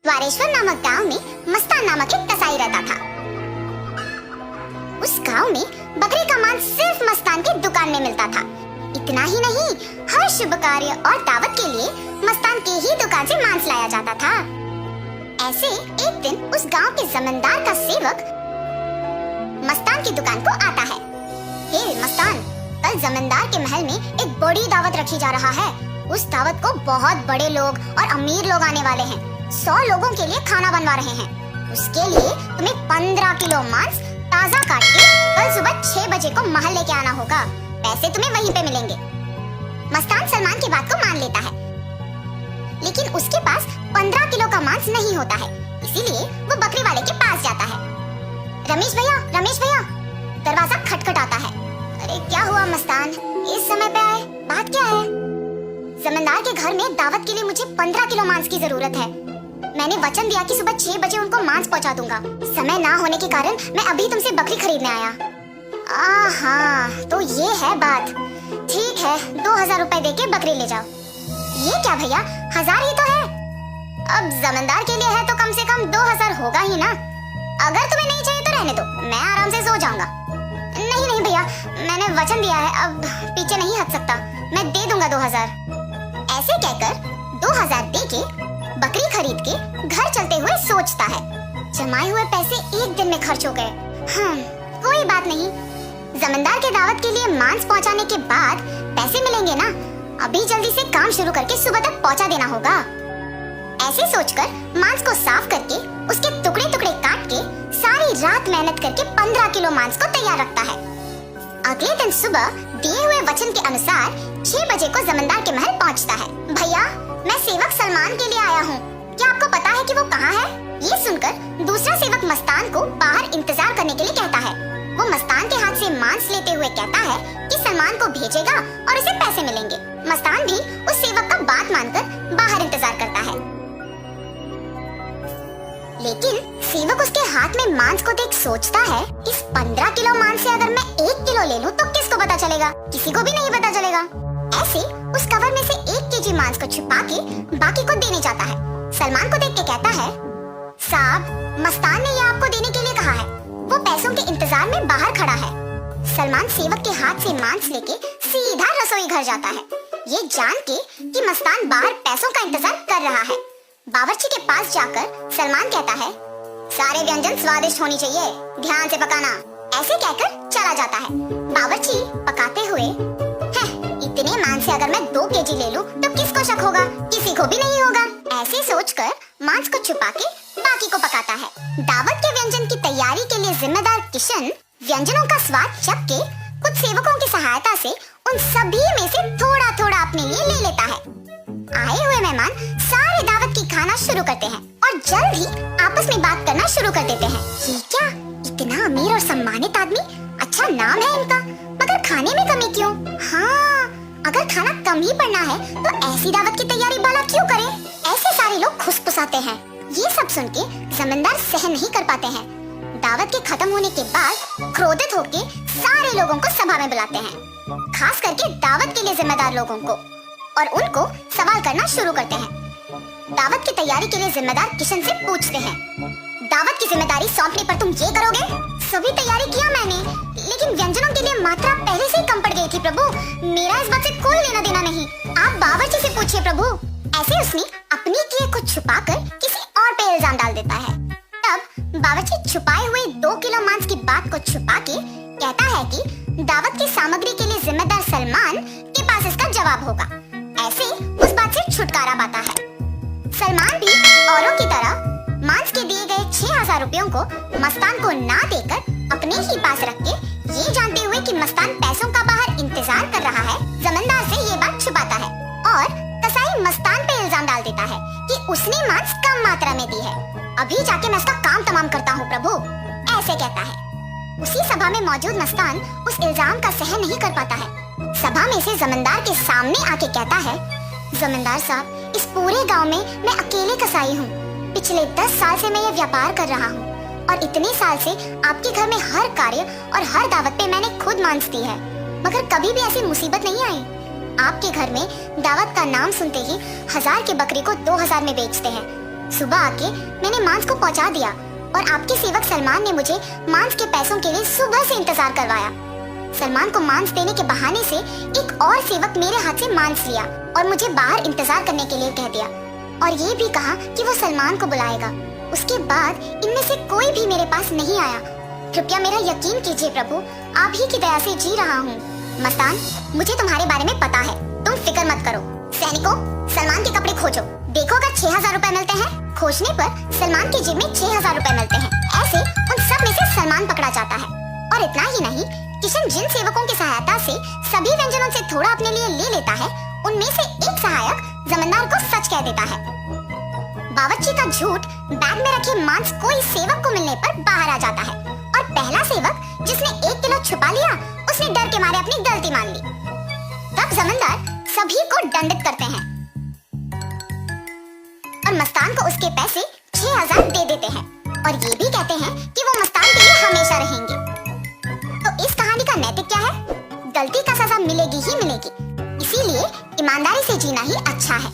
द्वारेश्वर नामक गांव में मस्तान नामक एक कसाई रहता था। उस गांव में बकरे का मांस सिर्फ मस्तान की दुकान में मिलता था। इतना ही नहीं, हर शुभ कार्य और दावत के लिए मस्तान की ही दुकान से मांस लाया जाता था। ऐसे एक दिन उस गांव के जमींदार का सेवक मस्तान की दुकान को आता है। हे मस्तान, कल जमींदार के महल में एक बड़ी दावत रखी जा रहा है। उस दावत को बहुत बड़े लोग और अमीर लोग आने वाले हैं। 100 लोगों के लिए खाना बनवा रहे हैं। उसके लिए तुम्हें 15 किलो मांस ताजा काट के कल सुबह 6 बजे को महल लेके आना होगा। पैसे तुम्हें वहीं पे मिलेंगे। मस्तान सलमान की बात को मान लेता है, लेकिन उसके पास 15 किलो का मांस नहीं होता है, इसीलिए वो बकरी वाले के पास जाता है। रमेश भैया, दरवाजा खटखटाता है। अरे क्या हुआ मस्तान, इस समय पे आए, बात क्या है? जमींदार के घर में दावत के लिए मुझे 15 किलो मांस की जरूरत है। मैंने वचन दिया कि सुबह 6 बजे उनको मांस पहुंचा दूंगा। समय ना होने के कारण मैं अभी तुमसे बकरी खरीदने आया। हाँ, तो ये है बात। ठीक है, 2000 रुपए देके बकरी ले जाओ। ये क्या भैया, 1000 ही तो है। अब जमींदार के लिए है तो कम से कम 2000 होगा ही ना। अगर तुम्हें नहीं चाहिए तो रहने दो, मैं आराम से सो जाऊंगा। नहीं भैया, मैंने वचन दिया है, अब पीछे नहीं हट सकता। मैं दे दूंगा 2000। ऐसे कहकर 2000 देके बकरी खरीद के घर चलते हुए सोचता है, जमाए हुए पैसे एक दिन में खर्च हो गए। कोई बात नहीं, जमींदार के दावत के लिए मांस पहुंचाने के बाद पैसे मिलेंगे ना। अभी जल्दी से काम शुरू करके सुबह तक पहुंचा देना होगा। ऐसे सोचकर मांस को साफ करके उसके टुकड़े टुकड़े काट के सारी रात मेहनत करके 15 किलो मांस को तैयार रखता है। अगले दिन सुबह दिए हुए वचन के अनुसार 6 बजे को जमींदार के महल पहुंचता है। भैया, मैं सेवक सलमान के लिए आया हूँ, क्या आपको पता है कि वो कहाँ है? ये सुनकर दूसरा सेवक मस्तान को बाहर इंतजार करने के लिए कहता है। वो मस्तान के हाथ से मांस लेते हुए कहता है कि सलमान को भेजेगा और उसे पैसे मिलेंगे। मस्तान भी उस सेवक का बात मानकर बाहर इंतजार करता है, लेकिन सेवक उसके हाथ में मांस को देख सोचता है, इस 15 किलो मांस से अगर मैं 1 किलो ले लूं तो किसको पता चलेगा? किसी को भी नहीं पता चलेगा। ऐसे उस कवर में से 1 केजी मांस को छुपा के बाकी को देने जाता है। सलमान को देख के कहता है, साहब, मस्तान ने ये आपको देने के लिए कहा है। वो पैसों के इंतजार में बाहर खड़ा है। सलमान सेवक के हाथ से मांस लेके सीधा रसोई घर जाता है, ये जान के कि मस्तान बाहर पैसों का इंतजार कर रहा है। बावर्ची के पास जाकर सलमान कहता है, सारे व्यंजन स्वादिष्ट होनी चाहिए, ध्यान से पकाना। ऐसे कहकर चला जाता है। बावर्ची पकाते हुए, इतने मांस से अगर मैं 2 केजी ले लूं तो किसको शक होगा? किसी को भी नहीं होगा। ऐसे सोचकर मांस को छुपा के बाकी को पकाता है। दावत के व्यंजन की तैयारी के लिए जिम्मेदार किशन व्यंजनों का स्वाद चख के कुछ सेवकों की सहायता से उन सभी में से थोड़ा थोड़ा अपने लिए ले लेता है। आए हुए मेहमान सारे दावत की खाना शुरू करते हैं और जल्द ही आपस में बात करना शुरू कर देते हैं। ये क्या, इतना अमीर और सम्मानित आदमी, अच्छा नाम है इनका, मगर खाने में कमी क्यों? हाँ, अगर खाना कम ही पड़ना है तो ऐसी दावत की तैयारी भला क्यों करे? ऐसे सारे लोग खुसफुसाते हैं। ये सब सुन के जमींदार सहन नहीं कर पाते हैं। दावत के खत्म होने के बाद क्रोधित होके सारे लोगों को सभा में बुलाते हैं, खास करके दावत के लिए जिम्मेदार लोगों को, और उनको सवाल करना शुरू करते हैं। दावत की तैयारी के लिए जिम्मेदार किशन से पूछते हैं, दावत की जिम्मेदारी सौंपने पर तुम ये करोगे? सभी तैयारी किया मैंने, लेकिन व्यंजनों के लिए मात्रा पहले से ही कम पड़ गई थी प्रभु। मेरा इस बात से कोई लेना देना नहीं, आप बावर्ची से पूछिए प्रभु। ऐसे उसने अपनी किए को छुपाकर किसी और पे इल्जाम डाल देता है। तब बावर्ची छुपाए हुए 2 किलो मांस की बात को छुपा के कहता है कि दावत की सामग्री के लिए जिम्मेदार सलमान के पास इसका जवाब होगा। ऐसे उस बात से छुटकारा पाता है। सलमान भी औरों की तरह मांस के दिए गए 6000 रुपयों को मस्तान को ना देकर अपने ही पास रख के, ये जानते हुए कि मस्तान पैसों का बाहर इंतजार कर रहा है, जमींदार से ये बात छुपाता है और कसाई मस्तान पे इल्जाम डाल देता है कि उसने मांस कम मात्रा में दी है। अभी जाके मैं उसका काम तमाम करता हूँ प्रभु, ऐसे कहता है। उसी सभा में मौजूद मस्तान उस इल्जाम का सहन नहीं कर पाता है। सभा में से जमींदार के सामने आके कहता है, जमींदार साहब, इस पूरे गांव में मैं अकेले कसाई हूँ। पिछले 10 साल से मैं ये व्यापार कर रहा हूँ और इतने साल से आपके घर में हर कार्य और हर दावत पे मैंने खुद मांस दी है, मगर कभी भी ऐसी मुसीबत नहीं आई। आपके घर में दावत का नाम सुनते ही 1000 की बकरी को 2000 में बेचते हैं। सुबह आके मैंने मांस को पहुंचा दिया और आपके सेवक सलमान ने मुझे मांस के पैसों के लिए सुबह से इंतजार करवाया। सलमान को मांस देने के बहाने से एक और सेवक मेरे हाथ से मांस लिया और मुझे बाहर इंतजार करने के लिए कह दिया और ये भी कहा कि वो सलमान को बुलाएगा। उसके बाद इनमें से कोई भी मेरे पास नहीं आया। कृपया मेरा यकीन कीजिए प्रभु, आप ही की दया से जी रहा हूँ। मस्तान, मुझे तुम्हारे बारे में पता है, तुम फिक्र मत करो। सैनिकों, सलमान के कपड़े खोजो, देखो अगर 6000 रुपए मिलते हैं। खोजने पर सलमान की जेब में 6000 रुपए मिलते हैं। ऐसे उन सब में से सलमान पकड़ा जाता है। और इतना ही नहीं, किशन जिन सेवकों की सहायता से सभी व्यंजनों से थोड़ा अपने लिए ले लेता है, उनमें से एक सहायक जमींदार को सच कह देता है। बावर्ची का झूठ बैग में रखे मांस कोई सेवक को मिलने पर बाहर आ जाता है और पहला सेवक जिसने 1 किलो छुपा लिया, उसने डर के मारे अपनी गलती मान ली। तब जमींदार सभी को दंडित करते हैं और मस्तान को उसके पैसे 6000 दे देते हैं और ये भी कहते हैं कि वो मस्तान के लिए हमेशा रहेंगे। तो इस कहानी का नैतिक क्या है? गलती का सजा मिलेगी ही मिलेगी, इसीलिए ईमानदारी से जीना ही अच्छा है।